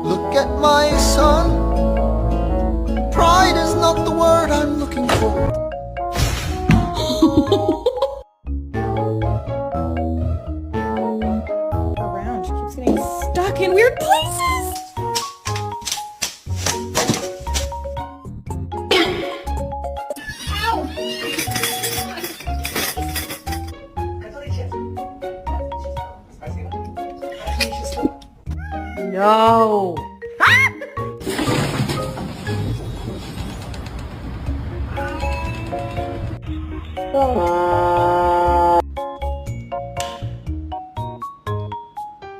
Look at my son. Pride is not the word I'm looking for. Around. She keeps getting stuck in weird places. No. Oh.